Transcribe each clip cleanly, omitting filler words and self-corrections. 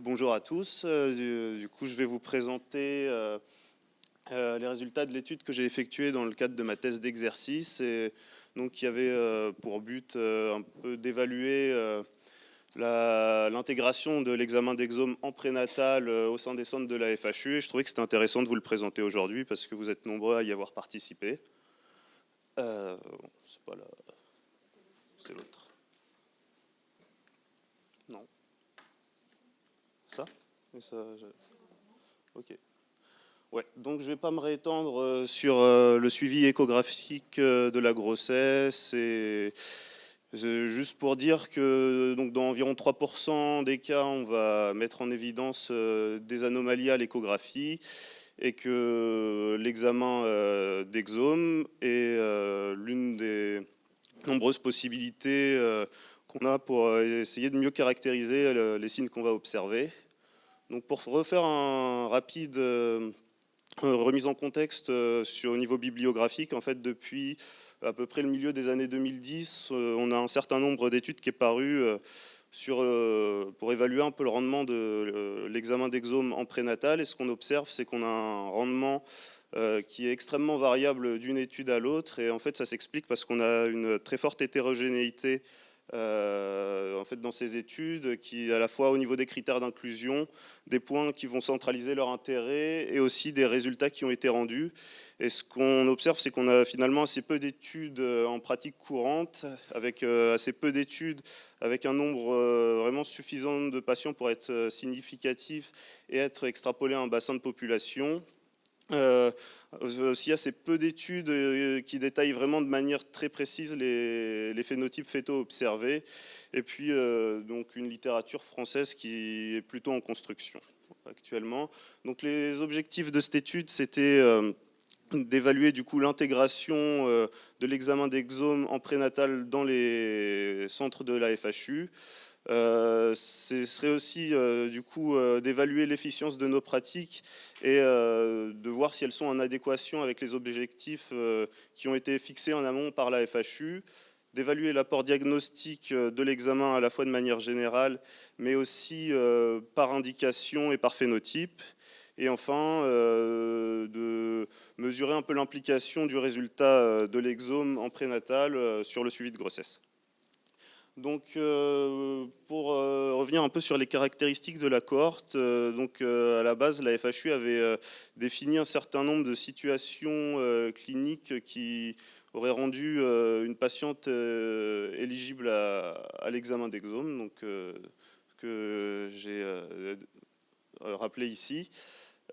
Bonjour à tous. Du coup, je vais vous présenter les résultats de l'étude que j'ai effectuée dans le cadre de ma thèse d'exercice, et donc qui avait pour but un peu d'évaluer l'intégration de l'examen d'exome en prénatal au sein des centres de la FHU. Et je trouvais que c'était intéressant de vous le présenter aujourd'hui parce que vous êtes nombreux à y avoir participé. Bon, c'est pas là, c'est l'autre. Non. Ça? Et ça, ok. Ouais, donc je ne vais pas me réétendre sur le suivi échographique de la grossesse, et juste pour dire que donc, dans environ 3% des cas, on va mettre en évidence des anomalies à l'échographie, et que l'examen d'exome est l'une des nombreuses possibilités qu'on a pour essayer de mieux caractériser les signes qu'on va observer. Donc pour refaire un rapide remise en contexte au niveau bibliographique, en fait, depuis à peu près le milieu des années 2010, on a un certain nombre d'études qui est paru pour évaluer un peu le rendement de l'examen d'exome en prénatal. Et ce qu'on observe, c'est qu'on a un rendement qui est extrêmement variable d'une étude à l'autre. Et en fait, ça s'explique parce qu'on a une très forte hétérogénéité en fait, dans ces études, qui à la fois au niveau des critères d'inclusion, des points qui vont centraliser leur intérêt, et aussi des résultats qui ont été rendus. Et ce qu'on observe, c'est qu'on a finalement assez peu d'études en pratique courante, avec assez peu d'études, avec un nombre vraiment suffisant de patients pour être significatif et être extrapolé à un bassin de population. Aussi assez peu d'études qui détaillent vraiment de manière très précise les phénotypes fétaux observés, et puis donc une littérature française qui est plutôt en construction actuellement. Donc les objectifs de cette étude, c'était d'évaluer du coup l'intégration de l'examen d'exome en prénatal dans les centres de la FHU. Ce serait aussi du coup d'évaluer l'efficience de nos pratiques, et de voir si elles sont en adéquation avec les objectifs qui ont été fixés en amont par la FHU, d'évaluer l'apport diagnostique de l'examen à la fois de manière générale, mais aussi par indication et par phénotype, et enfin de mesurer un peu l'implication du résultat de l'exome en prénatal sur le suivi de grossesse. Donc, pour revenir un peu sur les caractéristiques de la cohorte, à la base, la FHU avait défini un certain nombre de situations cliniques qui auraient rendu une patiente éligible à l'examen d'exome, donc, que j'ai rappelé ici.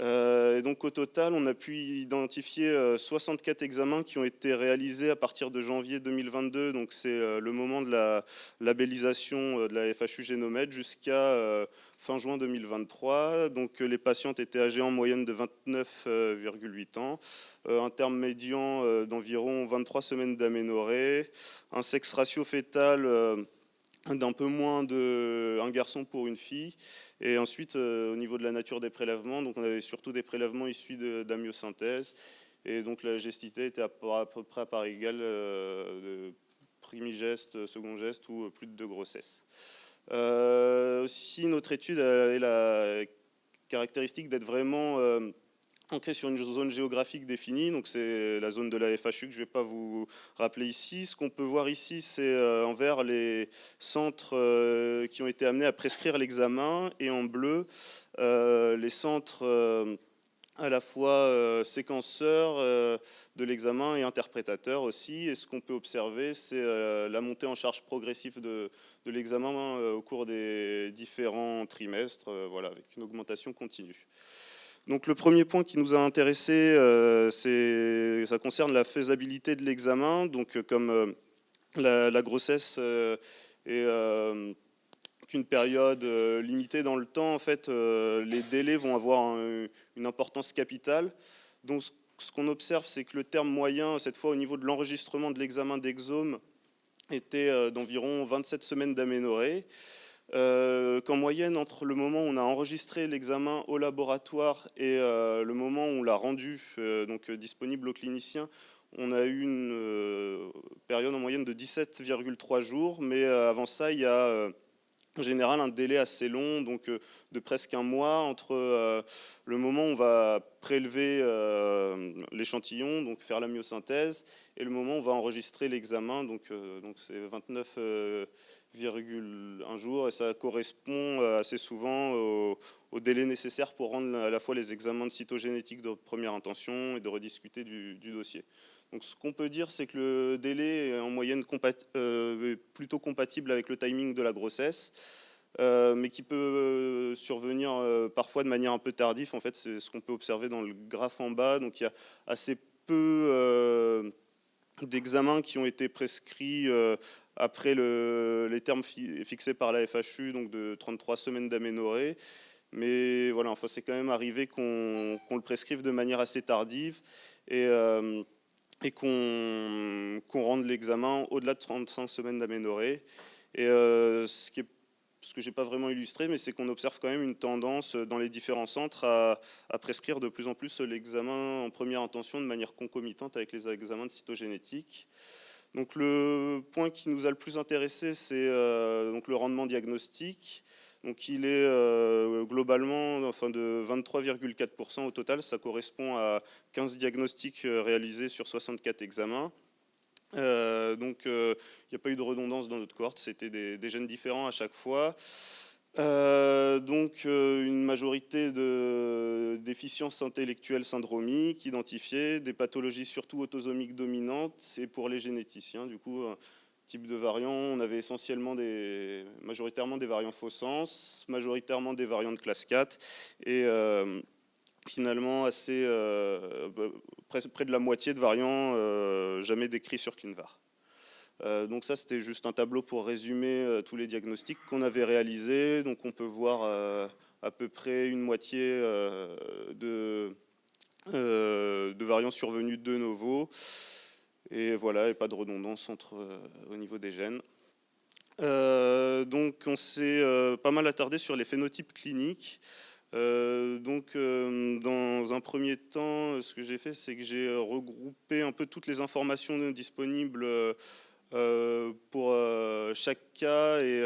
Et donc au total, on a pu identifier 64 examens qui ont été réalisés à partir de janvier 2022, donc c'est le moment de la labellisation de la FHU Génomètre, jusqu'à fin juin 2023. Donc les patientes étaient âgées en moyenne de 29,8 ans, un terme médian d'environ 23 semaines d'aménorrhée, un sexe ratio fœtal d'un peu moins d'un garçon pour une fille. Et ensuite, au niveau de la nature des prélèvements, donc on avait surtout des prélèvements issus d'amyosynthèse, et donc la gestité était à peu près à part égale de primigeste, second geste ou plus de 2 grossesses. Aussi, notre étude avait la caractéristique d'être vraiment ancré sur une zone géographique définie, donc c'est la zone de la FHU que je ne vais pas vous rappeler ici. Ce qu'on peut voir ici, c'est en vert les centres qui ont été amenés à prescrire l'examen, et en bleu les centres à la fois séquenceurs de l'examen et interprétateurs aussi. Et ce qu'on peut observer, c'est la montée en charge progressive de l'examen au cours des différents trimestres, voilà, avec une augmentation continue. Donc le premier point qui nous a intéressé, ça concerne la faisabilité de l'examen. Donc comme la grossesse est une période limitée dans le temps, en fait, les délais vont avoir une importance capitale. Donc ce qu'on observe, c'est que le terme moyen, cette fois au niveau de l'enregistrement de l'examen d'exome, était d'environ 27 semaines d'aménorrhée. Qu'en moyenne, entre le moment où on a enregistré l'examen au laboratoire et le moment où on l'a rendu disponible au clinicien, on a eu une période en moyenne de 17,3 jours. Mais avant ça, il y a en général un délai assez long, donc de presque un mois entre le moment où on va prélever l'échantillon, donc faire la myosynthèse, et le moment où on va enregistrer l'examen, donc c'est 29,1 jours, et ça correspond assez souvent au délai nécessaire pour rendre à la fois les examens de cytogénétique de première intention et de rediscuter du dossier. Donc ce qu'on peut dire, c'est que le délai est en moyenne plutôt compatible avec le timing de la grossesse, mais qui peut survenir parfois de manière un peu tardive. En fait, c'est ce qu'on peut observer dans le graphe en bas. Donc il y a assez peu d'examens qui ont été prescrits après les termes fixés par la FHU, donc de 33 semaines d'aménorrhée. Mais voilà, enfin, c'est quand même arrivé qu'on le prescrive de manière assez tardive et qu'on rende l'examen au-delà de 35 semaines d'aménorrhée. Et ce que je n'ai pas vraiment illustré, mais c'est qu'on observe quand même une tendance dans les différents centres à prescrire de plus en plus l'examen en première intention de manière concomitante avec les examens de cytogénétique. Donc le point qui nous a le plus intéressé, c'est donc le rendement diagnostique. Donc il est globalement de 23,4% au total. Ça correspond à 15 diagnostics réalisés sur 64 examens. Donc il n'y a pas eu de redondance dans notre cohorte, c'était des gènes différents à chaque fois. Une majorité de déficiences intellectuelles syndromiques identifiées, des pathologies surtout autosomiques dominantes, et pour les généticiens, du coup, type de variants, on avait majoritairement des variants faux sens, majoritairement des variants de classe 4, et finalement près de la moitié de variants jamais décrits sur ClinVar. Donc ça, c'était juste un tableau pour résumer tous les diagnostics qu'on avait réalisés. Donc on peut voir à peu près une moitié de variants survenus de novo. Et voilà, et pas de redondance au niveau des gènes. Donc on s'est pas mal attardé sur les phénotypes cliniques. Dans un premier temps, ce que j'ai fait, c'est que j'ai regroupé un peu toutes les informations disponibles pour chaque cas et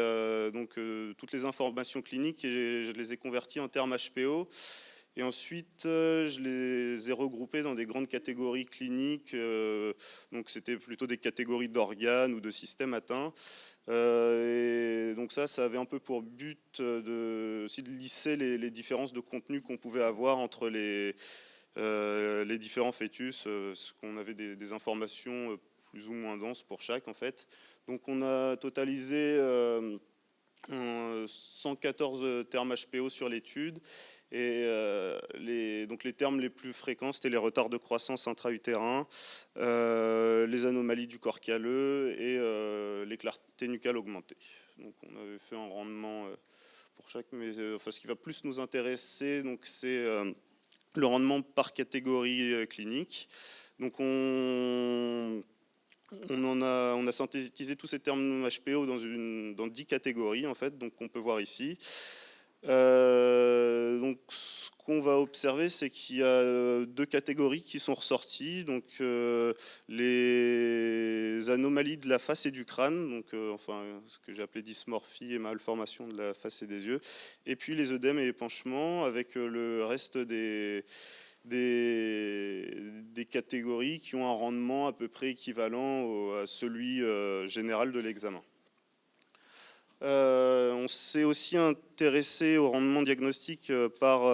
toutes les informations cliniques, et je les ai converties en termes HPO. Et ensuite, je les ai regroupés dans des grandes catégories cliniques. Donc c'était plutôt des catégories d'organes ou de systèmes atteints. Et donc ça avait un peu pour but aussi de lisser les différences de contenu qu'on pouvait avoir entre les différents fœtus, ce qu'on avait des informations plus ou moins denses pour chaque en fait. Donc on a totalisé 114 termes HPO sur l'étude, et les termes les plus fréquents, c'était les retards de croissance intra-utérin, les anomalies du corps calleux et les clartés nucales augmentées. Donc on avait fait un rendement pour chaque, mais ce qui va plus nous intéresser, c'est le rendement par catégorie clinique. Donc on a synthétisé tous ces termes HPO dans 10 catégories en fait, donc on peut voir ici. Donc ce qu'on va observer, c'est qu'il y a deux catégories qui sont ressorties, donc les anomalies de la face et du crâne, donc ce que j'ai appelé dysmorphie et malformation de la face et des yeux, et puis les œdèmes et épanchements, avec le reste des catégories qui ont un rendement à peu près équivalent à celui général de l'examen. On s'est aussi intéressé au rendement diagnostique par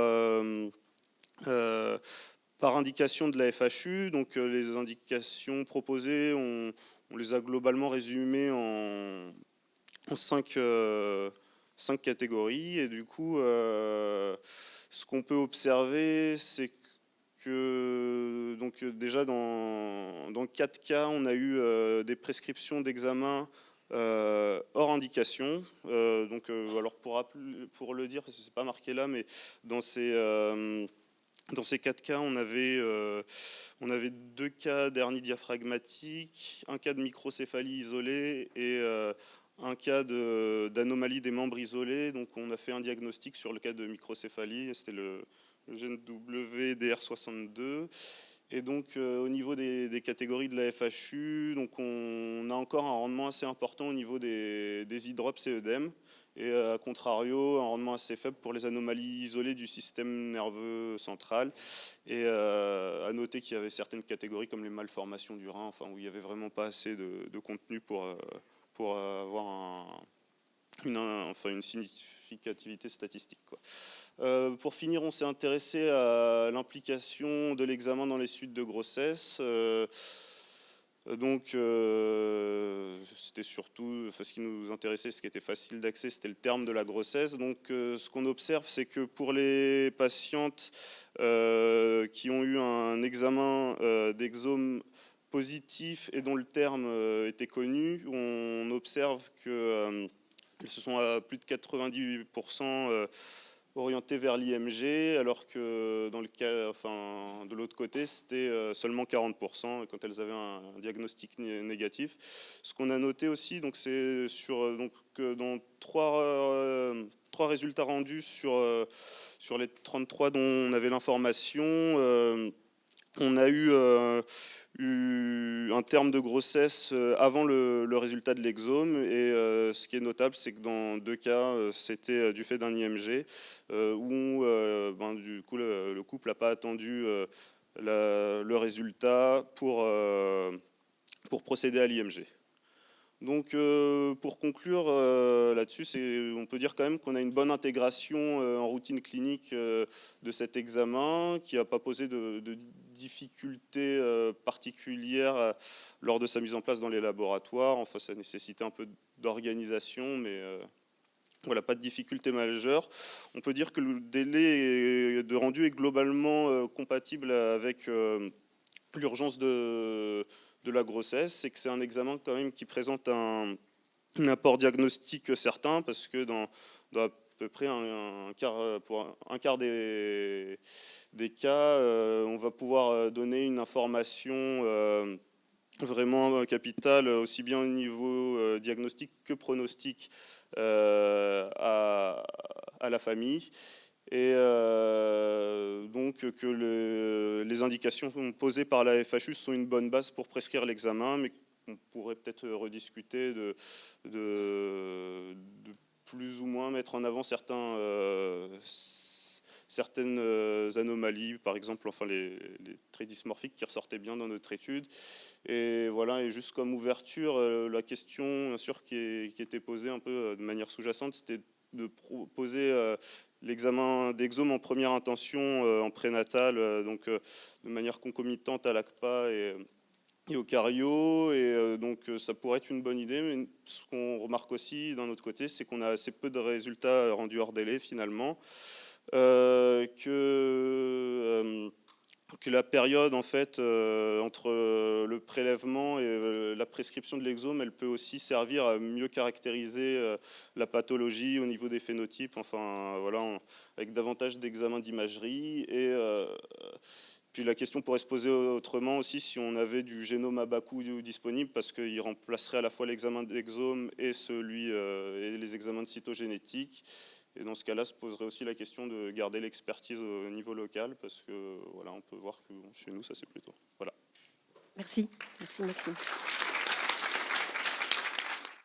indication de la FHU. Donc les indications proposées, on les a globalement résumées en 5 catégories. Et du coup, ce qu'on peut observer, c'est que déjà dans 4 cas, on a eu des prescriptions d'examen hors indication. Alors pour le dire, parce que c'est pas marqué là, mais dans ces 4 cas, on avait 2 cas d'hernie diaphragmatique, un cas de microcéphalie isolée et un cas d'anomalie des membres isolés. Donc on a fait un diagnostic sur le cas de microcéphalie, c'était le gène WDR62. Et donc au niveau des catégories de la FHU, donc on a encore un rendement assez important au niveau des hydrops et œdèmes, et à contrario un rendement assez faible pour les anomalies isolées du système nerveux central. Et à noter qu'il y avait certaines catégories comme les malformations du rein, enfin, où il n'y avait vraiment pas assez de contenu pour avoir une significativité statistique, quoi. Pour finir, on s'est intéressé à l'implication de l'examen dans les suites de grossesse. C'était surtout, enfin, ce qui nous intéressait, ce qui était facile d'accès, c'était le terme de la grossesse. Donc ce qu'on observe, c'est que pour les patientes qui ont eu un examen d'exome positif et dont le terme était connu, on observe que ce sont à plus de 98% orientés vers l'IMG, alors que dans le cas, enfin, de l'autre côté, c'était seulement 40% quand elles avaient un diagnostic négatif. Ce qu'on a noté aussi, donc c'est sur dans trois résultats rendus sur les 33 dont on avait l'information. On a eu un terme de grossesse avant le résultat de l'exome, et ce qui est notable, c'est que dans 2 cas, c'était du fait d'un IMG, où du coup le couple n'a pas attendu le résultat pour procéder à l'IMG. Donc pour conclure là-dessus, on peut dire quand même qu'on a une bonne intégration en routine clinique de cet examen, qui n'a pas posé de difficultés particulières lors de sa mise en place dans les laboratoires. Enfin, ça nécessitait un peu d'organisation, mais voilà, pas de difficultés majeures. On peut dire que le délai de rendu est globalement compatible avec l'urgence de la grossesse. C'est que c'est un examen quand même qui présente un apport diagnostique certain, parce que dans à peu près pour un quart des cas, on va pouvoir donner une information vraiment capitale, aussi bien au niveau diagnostic que pronostic à la famille. Et donc que les indications posées par la FHU sont une bonne base pour prescrire l'examen, mais on pourrait peut-être rediscuter de plus ou moins mettre en avant certaines anomalies, par exemple enfin les traits dysmorphiques qui ressortaient bien dans notre étude. Et voilà, et juste comme ouverture, la question bien sûr qui était posée un peu de manière sous-jacente, c'était de proposer l'examen d'exome en première intention en prénatal, donc de manière concomitante à l'ACPA et au cario, et donc ça pourrait être une bonne idée, mais ce qu'on remarque aussi d'un autre côté, c'est qu'on a assez peu de résultats rendus hors délai finalement, que la période en fait entre le prélèvement et la prescription de l'exome, elle peut aussi servir à mieux caractériser la pathologie au niveau des phénotypes, enfin voilà, avec davantage d'examens d'imagerie. Et puis la question pourrait se poser autrement aussi si on avait du génome à bas coût disponible, parce qu'il remplacerait à la fois l'examen d'exome et et les examens de cytogénétique. Et dans ce cas-là, se poserait aussi la question de garder l'expertise au niveau local, parce que voilà, on peut voir que chez nous, ça c'est plutôt. Voilà. Merci, merci Maxime.